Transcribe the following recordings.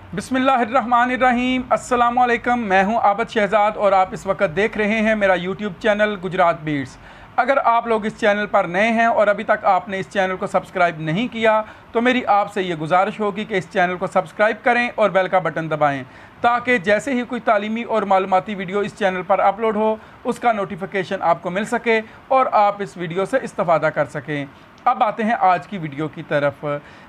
बिस्मिल्लाहिर्रहमानिर्रहीम। अस्सलामुअलैकुम। मैं हूं आबद शहजाद और आप इस वक्त देख रहे हैं मेरा यूट्यूब चैनल गुजरात बीट्स। अगर आप लोग इस चैनल पर नए हैं और अभी तक आपने इस चैनल को सब्सक्राइब नहीं किया तो मेरी आपसे ये गुजारिश होगी कि इस चैनल को सब्सक्राइब करें और बेल का बटन दबाएं ताकि जैसे ही कोई तालीमी और मालूमाती वीडियो इस चैनल पर अपलोड हो उसका नोटिफिकेशन आपको मिल सके और आप इस वीडियो से इस्तेफादा कर सकें। अब आते हैं आज की वीडियो की तरफ।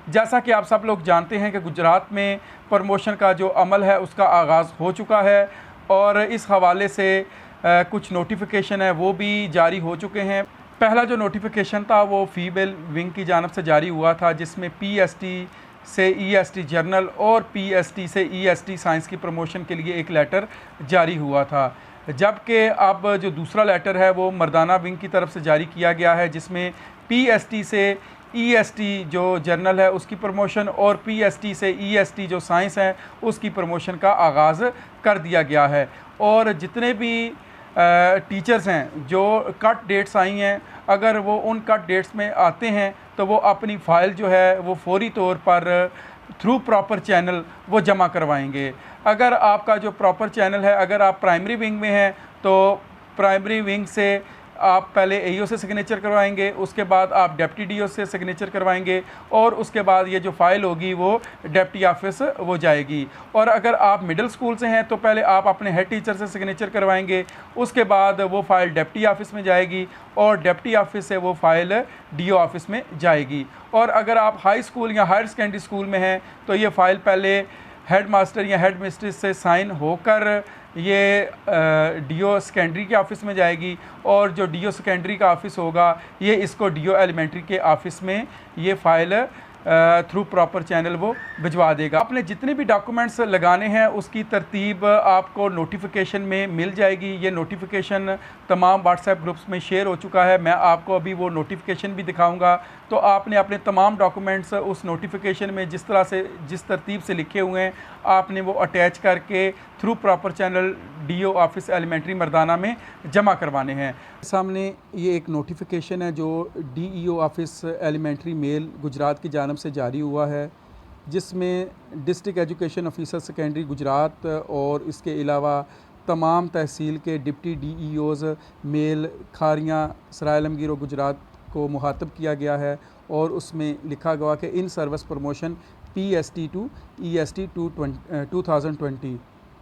जैसा कि आप सब लोग जानते हैं कि गुजरात में प्रमोशन का जो अमल है उसका आगाज़ हो चुका है और इस हवाले से कुछ नोटिफिकेशन है वो भी जारी हो चुके हैं। पहला जो नोटिफिकेशन था वो फीमेल विंग की जानब से जारी हुआ था जिसमें पीएसटी से ईएसटी जर्नल और पीएसटी से ईएसटी साइंस की प्रमोशन के लिए एक लेटर जारी हुआ था, जबकि अब जो दूसरा लेटर है वो मर्दाना विंग की तरफ से जारी किया गया है जिसमें पीएसटी से ईएसटी जो जर्नल है उसकी प्रमोशन और पीएसटी से ईएसटी जो साइंस है उसकी प्रमोशन का आगाज़ कर दिया गया है। और जितने भी टीचर्स हैं जो कट डेट्स आई हैं, अगर वो उन कट डेट्स में आते हैं तो वो अपनी फ़ाइल जो है वो फौरी तौर पर थ्रू प्रॉपर चैनल वो जमा करवाएंगे। अगर आपका जो प्रॉपर चैनल है, अगर आप प्राइमरी विंग में हैं तो प्राइमरी विंग से आप पहले एईओ से सिग्नेचर करवाएंगे, उसके बाद आप डिप्टी डीओ से सिग्नेचर करवाएंगे और उसके बाद ये जो फ़ाइल होगी वो डिप्टी ऑफिस वो जाएगी। और अगर आप मिडिल स्कूल से हैं तो पहले आप अपने हेड टीचर से सिग्नेचर करवाएंगे, उसके बाद वो फ़ाइल डिप्टी ऑफिस में जाएगी और डिप्टी ऑफिस से वो फ़ाइल डीओ ऑफिस में जाएगी। और अगर आप हाई स्कूल या हायर सेकेंडरी स्कूल में हैं तो ये फ़ाइल पहले हेड मास्टर या हेड मिस्ट्रेस से साइन होकर ये डीओ सेकेंडरी के ऑफ़िस में जाएगी और जो डीओ सेकेंडरी का ऑफ़िस होगा ये इसको डीओ एलिमेंट्री के ऑफ़िस में ये फ़ाइल थ्रू प्रॉपर चैनल वो भिजवा देगा। आपने जितने भी डॉक्यूमेंट्स लगाने हैं उसकी तरतीब आपको नोटिफिकेशन में मिल जाएगी। ये नोटिफिकेशन तमाम व्हाट्सएप ग्रुप्स में शेयर हो चुका है। मैं आपको अभी वो नोटिफिकेशन भी दिखाऊंगा। तो आपने अपने तमाम डॉक्यूमेंट्स उस नोटिफिकेशन में जिस तरतीब से लिखे हुए हैं आपने वो अटैच करके through proper channel DO office elementary Mardana में जमा करवाने हैं। सामने ये एक नोटिफिकेशन है जो DEO office elementary male Gujrat की जानब से जारी हुआ है, जिसमें district education officer secondary Gujrat और इसके अलावा तमाम तहसील के deputy DEOs male Kharian Sarai Alamgir और गुजरात को मुखातब किया गया है। और उसमें लिखा गया कि in service promotion PST to EST 2020।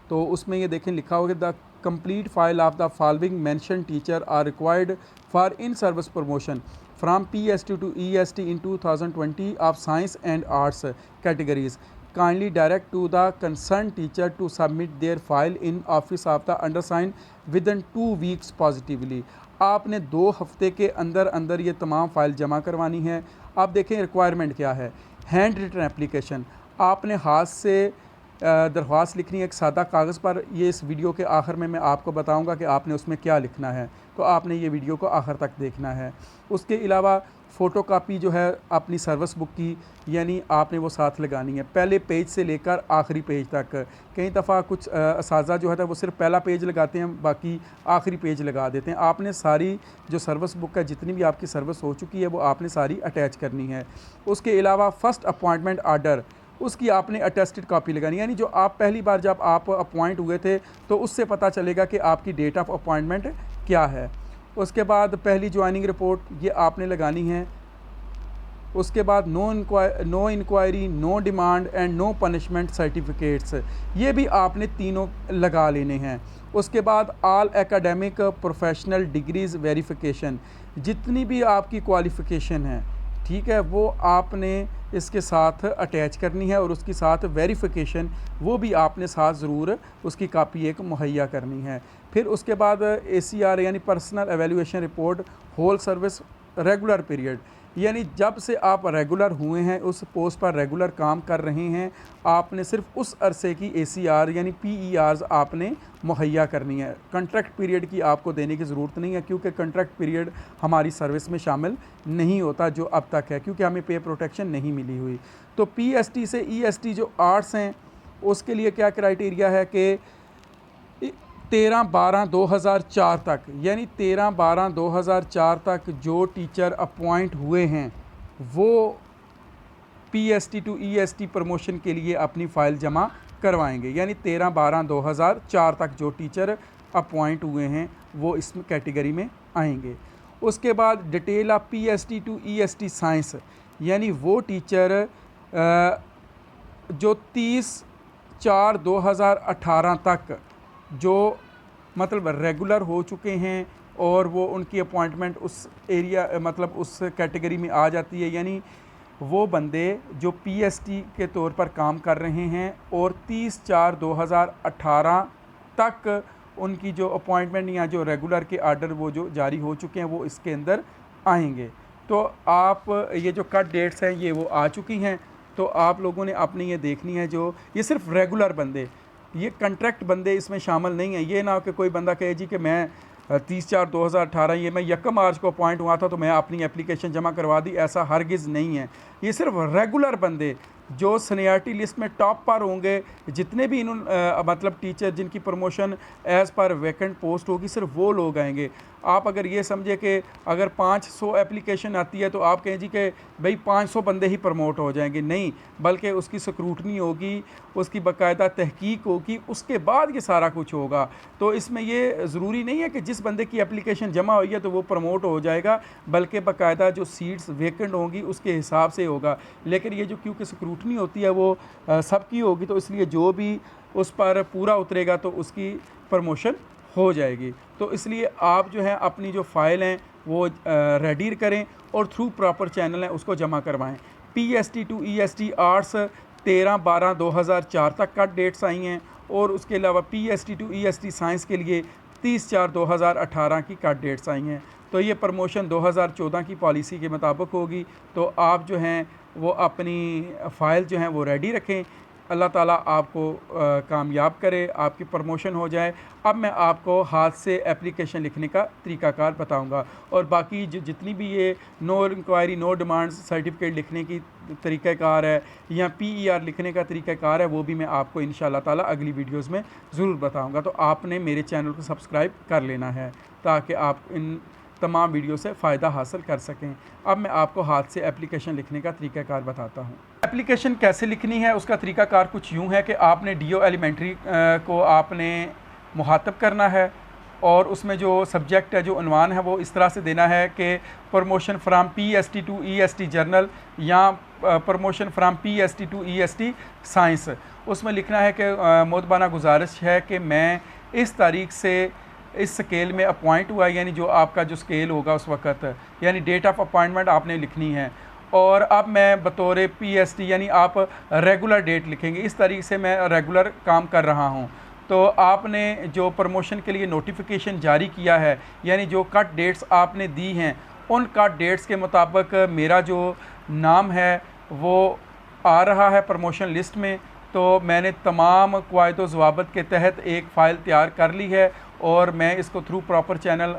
तो उसमें ये देखें लिखा होगा the complete file of the following mention teacher are required for in service promotion from PST to EST in 2020 of science and arts categories. Kindly direct to the concern teacher to submit their file in office of the undersign within 2 weeks positively. आपने 2 हफ्ते के अंदर अंदर ये तमाम file जमा करवानी है। आप देखें रिक्वायरमेंट क्या है। हैंड रिटन एप्लीकेशन, आपने हाथ से दरख्वास्त लिखनी है एक सादा कागज़ पर। ये इस वीडियो के आखिर में मैं आपको बताऊंगा कि आपने उसमें क्या लिखना है, तो आपने ये वीडियो को आखिर तक देखना है। उसके अलावा फ़ोटो कापी जो है अपनी सर्विस बुक की, यानी आपने वो साथ लगानी है पहले पेज से लेकर आखिरी पेज तक। कई दफ़ा कुछ असातिज़ा जो है वो सिर्फ पहला पेज लगाते हैं, बाकी आखिरी पेज लगा देते हैं। आपने सारी जो सर्विस बुक है जितनी भी आपकी सर्विस हो चुकी है वो आपने सारी अटैच करनी है। उसके अलावा फ़र्स्ट अपॉइंटमेंट आर्डर, उसकी आपने अटेस्टेड कॉपी लगानी, यानी जो आप पहली बार जब आप अपॉइंट हुए थे तो उससे पता चलेगा कि आपकी डेट ऑफ अपॉइंटमेंट क्या है। उसके बाद पहली ज्वाइनिंग रिपोर्ट ये आपने लगानी है। उसके बाद no inquiry, no demand and no punishment certificates, ये भी आपने तीनों लगा लेने हैं। उसके बाद all academic professional degrees verification, जितनी भी आपकी क्वालिफ़िकेशन है ठीक है वो आपने इसके साथ अटैच करनी है और उसके साथ वेरिफिकेशन वो भी आपने साथ ज़रूर उसकी कापी एक मुहैया करनी है। फिर उसके बाद ACR यानी personal evaluation report whole service regular period, यानी जब से आप रेगुलर हुए हैं उस पोस्ट पर रेगुलर काम कर रहे हैं आपने सिर्फ उस अरसे की ACR यानी PERs आपने मुहैया करनी है। कॉन्ट्रैक्ट पीरियड की आपको देने की ज़रूरत नहीं है क्योंकि कॉन्ट्रैक्ट पीरियड हमारी सर्विस में शामिल नहीं होता जो अब तक है, क्योंकि हमें पे प्रोटेक्शन नहीं मिली हुई। तो PST से EST जो आर्ट्स हैं उसके लिए क्या क्राइटेरिया है कि 13/12/2004 तक, यानी 13/12/2004 तक जो टीचर अपॉइंट हुए हैं वो PST टू EST प्रमोशन के लिए अपनी फ़ाइल जमा करवाएंगे, यानी 13/12/2004 तक जो टीचर अपॉइंट हुए हैं वो इस कैटेगरी में आएंगे। उसके बाद detail of PST to EST science, यानी वो टीचर जो 30/4/2018 तक जो मतलब रेगुलर हो चुके हैं और वो उनकी अपॉइंटमेंट उस एरिया मतलब उस कैटेगरी में आ जाती है, यानी वो बंदे जो PST के तौर पर काम कर रहे हैं और 30/4/2018 तक उनकी जो अपॉइंटमेंट या जो रेगुलर के आर्डर वो जो जारी हो चुके हैं वो इसके अंदर आएंगे। तो आप ये जो कट डेट्स हैं ये वो आ चुकी हैं, तो आप लोगों ने अपनी ये देखनी है। जो ये सिर्फ रेगुलर बंदे, ये कॉन्ट्रैक्ट बंदे इसमें शामिल नहीं है। ये ना कि कोई बंदा कहे जी कि मैं 30/4/2018 ये मैं 1 मार्च को अपॉइंट हुआ था तो मैं अपनी एप्लीकेशन जमा करवा दी, ऐसा हरगिज़ नहीं है। ये सिर्फ रेगुलर बंदे जो सीनियरिटी लिस्ट में टॉप पर होंगे, जितने भी मतलब टीचर जिनकी promotion as per vacant post होगी, सिर्फ वो लोग आएंगे। आप अगर ये समझे कि अगर 500 एप्लीकेशन आती है तो आप कहें जी कि भाई 500 बंदे ही प्रमोट हो जाएंगे, नहीं, बल्कि उसकी स्क्रूटनी होगी, उसकी बाकायदा तहकीक होगी, उसके बाद ये सारा कुछ होगा। तो इसमें ये ज़रूरी नहीं है कि जिस बंदे की एप्लीकेशन जमा हुई है तो वो प्रमोट हो जाएगा, बल्कि बाकायदा जो सीट्स वैकेंट होंगी उसके हिसाब से होगा। लेकिन ये जो क्योंकि स्क्रूटनी होती है वो सबकी होगी, तो इसलिए जो भी उस पर पूरा उतरेगा तो उसकी प्रमोशन हो जाएगी। तो इसलिए आप जो है अपनी जो फ़ाइल हैं वो रेडी करें और थ्रू प्रॉपर चैनल है उसको जमा करवाएं। PST टू EST आर्ट्स 13/12/2004 तक का डेट्स आई हैं और उसके अलावा PST टू EST साइंस के लिए 30/4/2018 की कट डेट्स आई हैं। तो ये प्रमोशन 2014 की पॉलिसी के मुताबिक होगी। तो आप जो हैं वो अपनी फ़ाइल जो हैं वो रेडी रखें। अल्लाह ताला आपको कामयाब करे, आपकी प्रमोशन हो जाए। अब मैं आपको हाथ से एप्लीकेशन लिखने का तरीक़ाकार बताऊंगा और बाकी जितनी भी ये no inquiry no demands certificate लिखने की तरीक़ाकार है या PER लिखने का तरीक़ाकार है, वो भी मैं आपको इंशाअल्लाह ताला अगली वीडियोज़ में ज़रूर बताऊँगा। तो आपने मेरे चैनल को सब्सक्राइब कर लेना है ताकि आप इन तमाम वीडियो से फ़ायदा हासिल कर सकें। अब मैं आपको हाथ से एप्लीकेशन लिखने का तरीक़ाकार बताता हूँ। एप्लीकेशन कैसे लिखनी है उसका तरीक़ाकार कुछ यूँ है कि आपने DO एलिमेंट्री को आपने मुखातब करना है और उसमें जो सब्जेक्ट है, जो उन्वान है, वो इस तरह से देना है कि promotion from PST to EST journal या promotion from PST to EST science. उसमें लिखना है कि मोतबाना गुजारिश है कि मैं इस तारीख से इस स्केल में अपॉइंट हुआ, यानी जो आपका जो स्केल होगा उस वक़्त, यानी डेट ऑफ अपॉइंटमेंट आपने लिखनी है। और अब मैं बतौर PST यानी आप रेगुलर डेट लिखेंगे, इस तारीख से मैं रेगुलर काम कर रहा हूँ। तो आपने जो प्रमोशन के लिए नोटिफिकेशन जारी किया है, यानी जो कट डेट्स आपने दी हैं, उन कट डेट्स के मुताबिक मेरा जो नाम है वो आ रहा है प्रमोशन लिस्ट में। तो मैंने तमाम क़वायद व ज़वाबित के तहत एक फ़ाइल तैयार कर ली है और मैं इसको थ्रू प्रॉपर चैनल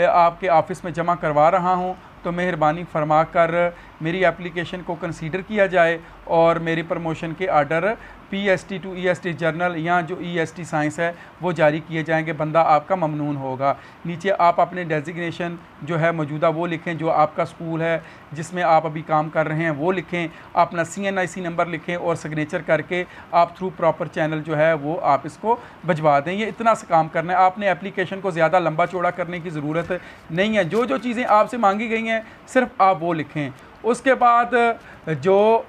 आपके ऑफ़िस में जमा करवा रहा हूँ। तो मेहरबानी फरमा कर मेरी एप्लीकेशन को कंसीडर किया जाए और मेरी प्रमोशन के order PST to EST journal या जो EST साइंस है वो जारी किए जाएंगे। बंदा आपका ममनून होगा। नीचे आप अपने डेजिग्नेशन जो है मौजूदा वो लिखें, जो आपका स्कूल है जिसमें आप अभी काम कर रहे हैं वो लिखें, अपना CNIC नंबर लिखें और सिग्नेचर करके आप थ्रू प्रॉपर चैनल जो है वो आप इसको भिजवा दें। ये इतना सा काम करना है, आपने एप्लीकेशन को ज़्यादा लंबा चौड़ा करने की ज़रूरत नहीं है। जो जो चीज़ें आपसे मांगी गई हैं सिर्फ आप वो लिखें। उसके बाद जो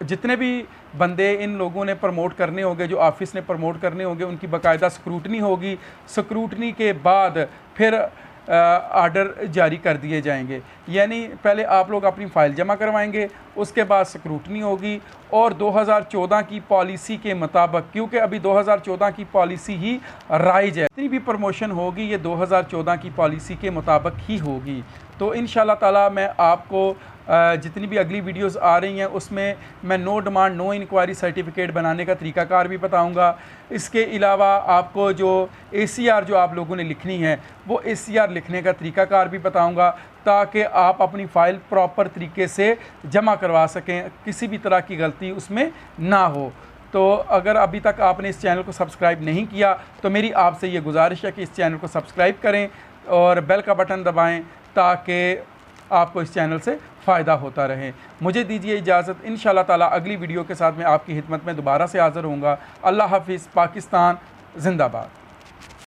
जितने भी बंदे इन लोगों ने प्रमोट करने होंगे, जो ऑफिस ने प्रमोट करने होंगे, उनकी बाकायदा स्क्रूटनी होगी। स्क्रूटनी के बाद फिर आर्डर जारी कर दिए जाएंगे। यानी पहले आप लोग अपनी फ़ाइल जमा करवाएंगे, उसके बाद स्क्रूटनी होगी और 2014 की पॉलिसी के मुताबिक, क्योंकि अभी 2014 की पॉलिसी ही राइज है, जितनी भी प्रमोशन होगी ये 2014 की पॉलिसी के मुताबिक ही होगी। तो इंशाअल्लाह ताला मैं आपको जितनी भी अगली वीडियोस आ रही हैं उसमें मैं no demand no inquiry certificate बनाने का तरीक़ाकार भी बताऊंगा। इसके अलावा आपको जो ACR जो आप लोगों ने लिखनी है वो ACR लिखने का तरीक़ाकार भी बताऊंगा, ताकि आप अपनी फ़ाइल प्रॉपर तरीके से जमा करवा सकें, किसी भी तरह की गलती उसमें ना हो। तो अगर अभी तक आपने इस चैनल को सब्सक्राइब नहीं किया तो मेरी आपसे ये गुजारिश है कि इस चैनल को सब्सक्राइब करें और बेल का बटन दबाएं ताकि आपको इस चैनल से फ़ायदा होता रहे। मुझे दीजिए इजाज़त, इंशाअल्लाह ताला अगली वीडियो के साथ मैं आपकी खिदमत में दोबारा से हाज़िर होऊंगा। अल्लाह हाफ़िज़। पाकिस्तान ज़िंदाबाद।